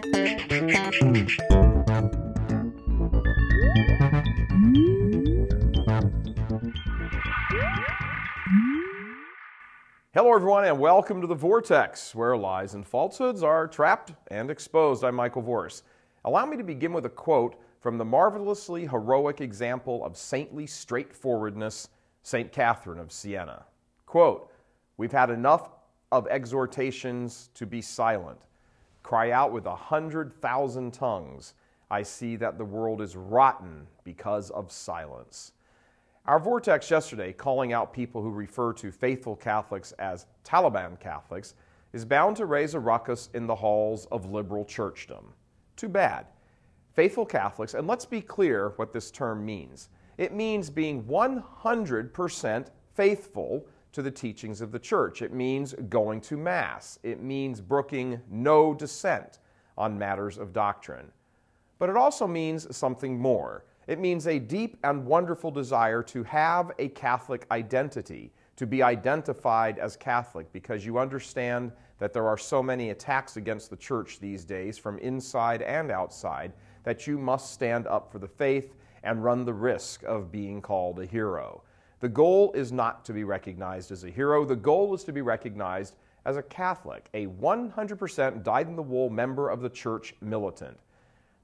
Hello everyone and welcome to the Vortex, where lies and falsehoods are trapped and exposed. I'm Michael Vorse. Allow me to begin with a quote from the marvelously heroic example of saintly straightforwardness, St. Catherine of Siena. Quote, "We've had enough of exhortations to be silent. Cry out with 100,000 tongues. I see that the world is rotten because of silence." Our Vortex yesterday, calling out people who refer to faithful Catholics as Taliban Catholics, is bound to raise a ruckus in the halls of liberal churchdom. Too bad. Faithful Catholics, and let's be clear what this term means. It means being 100% faithful to the teachings of the Church. It means going to Mass. It means brooking no dissent on matters of doctrine. But it also means something more. It means a deep and wonderful desire to have a Catholic identity, to be identified as Catholic, because you understand that there are so many attacks against the Church these days, from inside and outside, that you must stand up for the faith and run the risk of being called a hero. The goal is not to be recognized as a hero. The goal is to be recognized as a Catholic, a 100% dyed-in-the-wool member of the Church militant.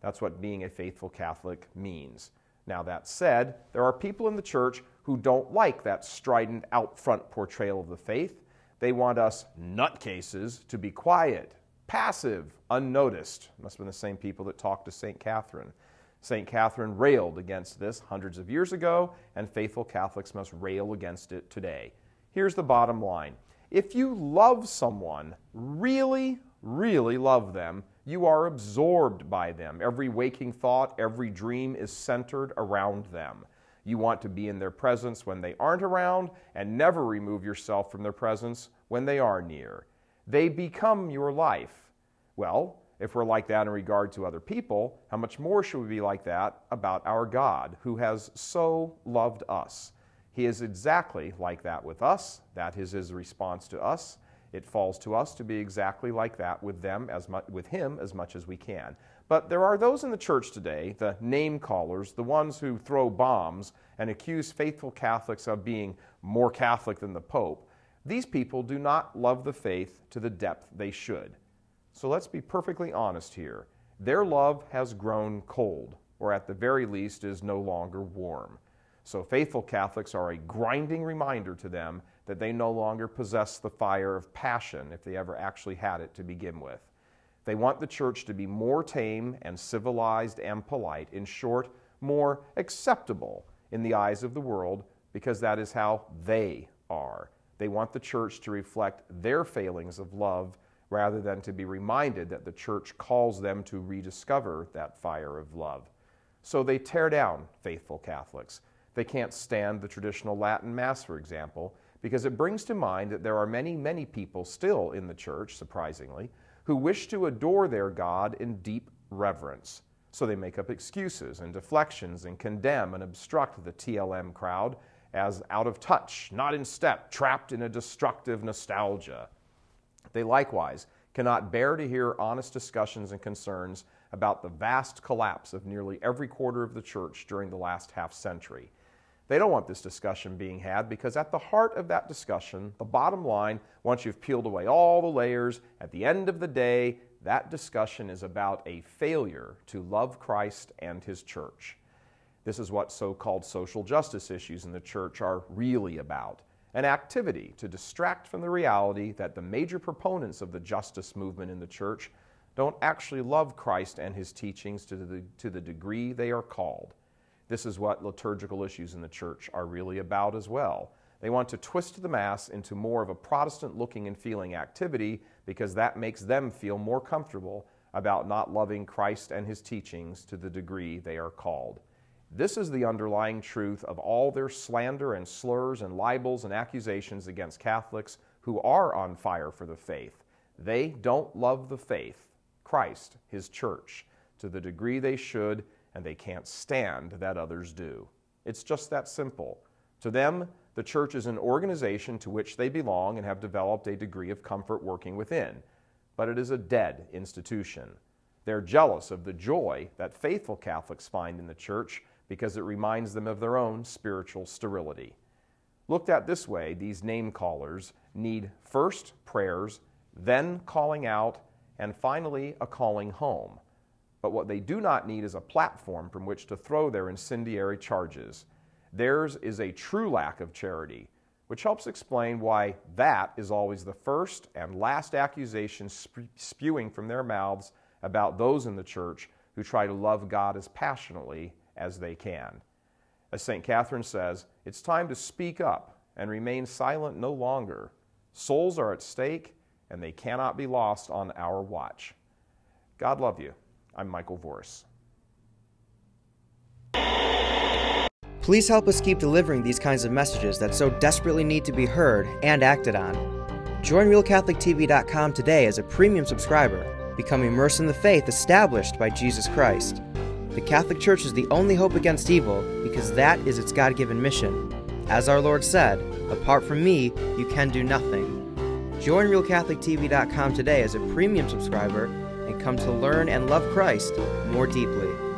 That's what being a faithful Catholic means. Now that said, there are people in the Church who don't like that strident out-front portrayal of the faith. They want us nutcases to be quiet, passive, unnoticed. Must have been the same people that talked to St. Catherine. St. Catherine railed against this hundreds of years ago, and faithful Catholics must rail against it today. Here's the bottom line. If you love someone, really love them, you are absorbed by them. Every waking thought, every dream is centered around them. You want to be in their presence when they aren't around and never remove yourself from their presence when they are near. They become your life. Well, if we're like that in regard to other people, how much more should we be like that about our God, who has so loved us? He is exactly like that with us. That is His response to us. It falls to us to be exactly like that with Him as much as we can. But there are those in the Church today, the name callers, the ones who throw bombs and accuse faithful Catholics of being more Catholic than the Pope. These people do not love the faith to the depth they should. So let's be perfectly honest here. Their love has grown cold, or at the very least is no longer warm. So faithful Catholics are a grinding reminder to them that they no longer possess the fire of passion, if they ever actually had it to begin with. They want the Church to be more tame and civilized and polite, in short, more acceptable in the eyes of the world, because that is how they are. They want the Church to reflect their failings of love, rather than to be reminded that the Church calls them to rediscover that fire of love. So they tear down faithful Catholics. They can't stand the traditional Latin Mass, for example, because it brings to mind that there are many people still in the Church, surprisingly, who wish to adore their God in deep reverence. So they make up excuses and deflections and condemn and obstruct the TLM crowd as out of touch, not in step, trapped in a destructive nostalgia. They likewise cannot bear to hear honest discussions and concerns about the vast collapse of nearly every quarter of the Church during the last half-century. They don't want this discussion being had because at the heart of that discussion, the bottom line, once you've peeled away all the layers, at the end of the day, that discussion is about a failure to love Christ and His Church. This is what so-called social justice issues in the Church are really about. An activity to distract from the reality that the major proponents of the justice movement in the Church don't actually love Christ and His teachings to the degree they are called. This is what liturgical issues in the Church are really about as well. They want to twist the Mass into more of a Protestant looking and feeling activity because that makes them feel more comfortable about not loving Christ and His teachings to the degree they are called. This is the underlying truth of all their slander and slurs and libels and accusations against Catholics who are on fire for the faith. They don't love the faith, Christ, His Church, to the degree they should, and they can't stand that others do. It's just that simple. To them, the Church is an organization to which they belong and have developed a degree of comfort working within, but it is a dead institution. They're jealous of the joy that faithful Catholics find in the church because it reminds them of their own spiritual sterility. Looked at this way, these name callers need first prayers, then calling out, and finally a calling home. But what they do not need is a platform from which to throw their incendiary charges. Theirs is a true lack of charity, which helps explain why that is always the first and last accusation spewing from their mouths about those in the church who try to love God as passionately as they can. As St. Catherine says, it's time to speak up and remain silent no longer. Souls are at stake, and they cannot be lost on our watch. God love you. I'm Michael Vorse. Please help us keep delivering these kinds of messages that so desperately need to be heard and acted on. Join RealCatholicTV.com today as a premium subscriber. Become immersed in the faith established by Jesus Christ. The Catholic Church is the only hope against evil because that is its God-given mission. As our Lord said, apart from me, you can do nothing. Join RealCatholicTV.com today as a premium subscriber and come to learn and love Christ more deeply.